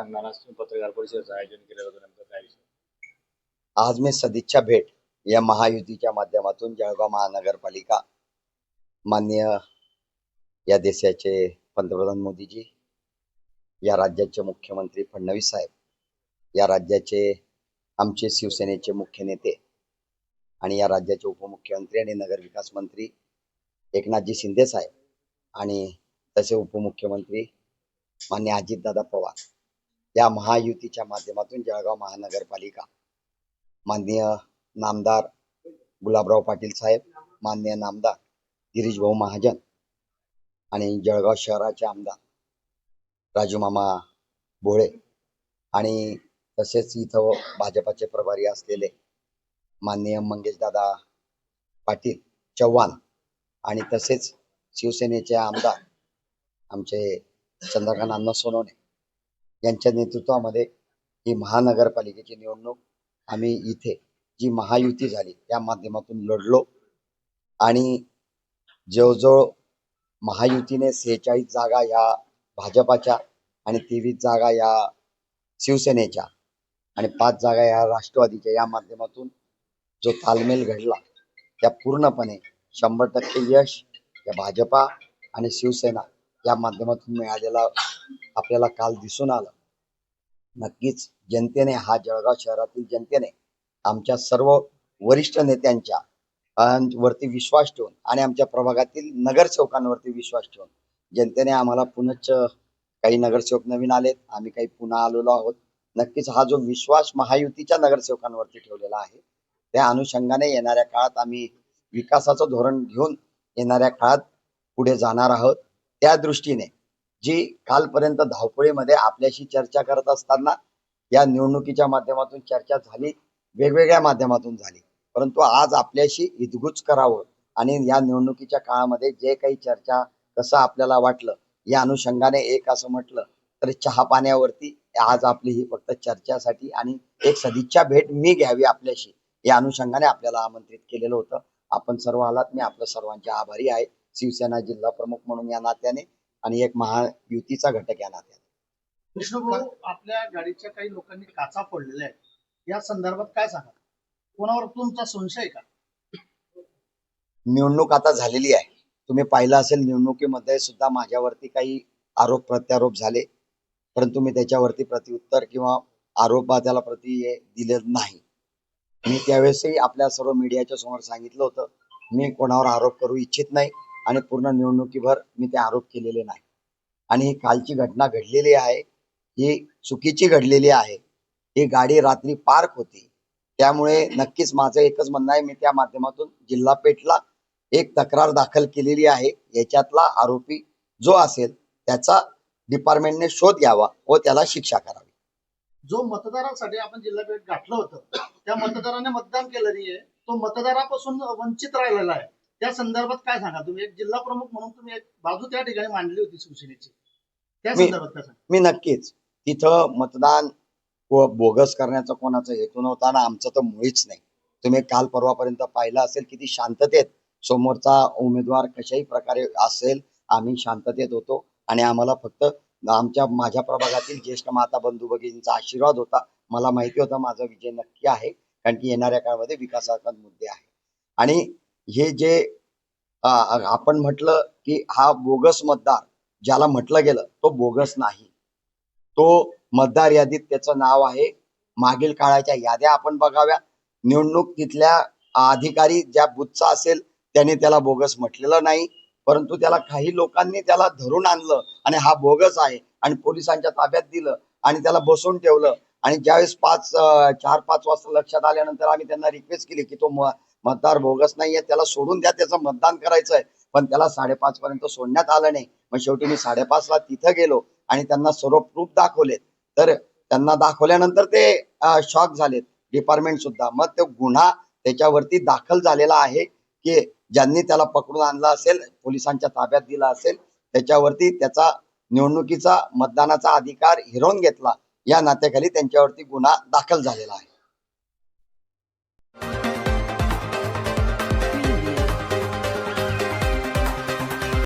सांगणार पत्रकार परिषदेचं आयोजन केलं होतं, नेमकं काय विषय? आज मी सदिच्छा भेट या महायुतीच्या माध्यमातून जळगाव महानगरपालिका, माननीय या देशाचे पंतप्रधान मोदीजी, या राज्याचे मुख्यमंत्री फडणवीस साहेब, या राज्याचे आमचे शिवसेनेचे मुख्य नेते आणि या राज्याचे उपमुख्यमंत्री आणि नगरविकास मंत्री एकनाथजी शिंदे साहेब आणि तसे उपमुख्यमंत्री माननीय अजितदादा पवार, या महायुतीच्या माध्यमातून जळगाव महानगरपालिका, माननीय नामदार गुलाबराव पाटील साहेब, माननीय नामदार गिरीश भाऊ महाजन आणि जळगाव शहराचे आमदार राजू मामा भोळे आणि तसेच इथं भाजपाचे प्रभारी असलेले माननीय मंगेशदादा पाटील चव्हाण आणि तसेच शिवसेनेचे आमदार आमचे चंद्रकांत अण्णा सोनवणे यांच्या नेतृत्वामध्ये ही महानगरपालिकेची निवडणूक आम्ही इथे जी महायुती झाली त्या माध्यमातून लढलो आणि जवळजवळ महायुतीने 46 जागा या भाजपाच्या आणि 23 जागा या शिवसेनेच्या आणि 5 जागा या राष्ट्रवादीच्या या माध्यमातून जो तालमेल घडला त्या पूर्णपणे 100% यश या भाजपा आणि शिवसेना या माध्यमातून मिळालेला आपल्याला काल दिसून आलं. नक्कीच जनतेने, हा जळगाव शहरातील जनतेने आमच्या सर्व वरिष्ठ नेत्यांच्या वरती विश्वास ठेवून आणि आमच्या प्रभागातील नगरसेवकांवरती विश्वास ठेवून जनतेने आम्हाला पुनश्च, काही नगरसेवक नवीन आलेत, आम्ही काही पुन्हा आलेलो आहोत. नक्कीच हा जो विश्वास महायुतीच्या नगरसेवकांवरती ठेवलेला आहे त्या अनुषंगाने येणाऱ्या काळात आम्ही विकासाचं धोरण घेऊन येणाऱ्या काळात पुढे जाणार आहोत. त्या दृष्टीने जी कालपर्यंत धावपळीमध्ये आपल्याशी चर्चा करत असताना या निवडणुकीच्या माध्यमातून चर्चा झाली, वेगवेगळ्या माध्यमातून झाली, परंतु आज आपल्याशी हितगुज करावं आणि या निवडणुकीच्या काळामध्ये जे काही चर्चा कसं आपल्याला वाटलं या अनुषंगाने एक असं म्हटलं तर चहा पाण्यावरती आज आपली ही फक्त चर्चासाठी आणि एक सदिच्छा भेट मी घ्यावी आपल्याशी या अनुषंगाने आपल्याला आमंत्रित केलेलं होतं. आपण सर्व आलात, मी आपल्या सर्वांचे आभारी आहे, शिवसेना जिल्हा प्रमुख म्हणून या नात्याने आणि एक महायुतीचा घटक या नात्याने. कृष्णभाऊ, आपल्या गाडीच्या काही लोकांनी काचा फोडलेल्या आहेत, या संदर्भात काय सांगा? कोणावर तुमचा संशय का? निवडणूक आता झालेली आहे, तुम्ही पाहिलं असेल निवडणुकीमध्ये सुद्धा माझ्यावरती काही आरोप प्रत्यारोप झाले, परंतु मी त्याच्यावरती प्रत्युत्तर किंवा आरोप त्याला प्रति दिले नाही. मी त्यावेळेसही आपल्या सर्व मीडियाच्या समोर सांगितलं होतं, मी कोणावर आरोप करू इच्छित नाही आणि पूर्ण निवडणुकीभर मी ते आरोप केलेले नाही. आणि ही कालची घटना घडलेली आहे, ही चुकीची घडलेली आहे. ही गाडी रात्री पार्क होती, त्यामुळे नक्कीच माझं एकच म्हणणं आहे, मी त्या माध्यमातून जिल्हा पेठला एक तक्रार दाखल केलेली आहे. याच्यातला आरोपी जो असेल त्याचा डिपार्टमेंटने शोध घ्यावा व त्याला शिक्षा करावी. जो मतदारांसाठी आपण जिल्हा पेठ गाठलं होतं त्या मतदाराने मतदान केलं नाहीये, तो मतदारापासून वंचित राहिलेला आहे, त्या संदर्भात काय सांगा? तुम्ही एक जिल्हा प्रमुख म्हणून तुम्ही एक बाजू त्या ठिकाणी मांडली होती शिवसेनेची, त्या संदर्भात काय सांगा? मी नक्कीच तिथं मतदान व बोगस करण्याचा कोणाचा हेतू नव्हता ना आमचं तर मुळीच नाही. तुम्ही काल परवापर्यंत पाहिलं असेल किती शांततेत समोरचा उमेदवार कशाही प्रकारे असेल आम्ही शांततेत होतो आणि आम्हाला फक्त माझ्या प्रभागातील ज्येष्ठ माता बंधू भगिनींचा आशीर्वाद होता. मला माहिती होता माझा विजय नक्की आहे, कारण की येणाऱ्या काळामध्ये विकासाचे मुद्दे आहे. आणि हे जे आपण म्हटलं की हा बोगस मतदार ज्याला म्हटलं गेलं तो बोगस नाही, तो मतदार यादीत त्याचं नाव आहे. मागील काळाच्या याद्या आपण बघाव्या, निवडणूक तिथल्या अधिकारी ज्या बुथचा असेल त्याने त्याला बोगस म्हटलेलं नाही, परंतु त्याला काही लोकांनी त्याला धरून आणलं आणि हा बोगस आहे आणि पोलिसांच्या ताब्यात दिलं आणि त्याला बसवून ठेवलं. आणि ज्यावेळेस 4-5 वाजता लक्षात आल्यानंतर आम्ही त्यांना रिक्वेस्ट केली की तो मतदार बोगस नाहीये, त्याला सोडून द्या, त्याचं मतदान करायचंय, पण त्याला 5:30 पर्यंत सोडण्यात आलं नाही. मग शेवटी मी 5:30 ला तिथं गेलो आणि त्यांना सर्व प्रूफ दाखवले, तर त्यांना दाखवल्यानंतर ते शॉक झालेत, डिपार्टमेंट सुद्धा. मग तो गुन्हा त्याच्यावरती दाखल झालेला आहे की ज्यांनी त्याला पकडून आणलं असेल, पोलिसांच्या ताब्यात दिला असेल, त्याच्यावरती त्याचा निवडणुकीचा मतदानाचा अधिकार हिरावून घेतला या नात्याखाली त्यांच्यावरती गुन्हा दाखल झालेला आहे.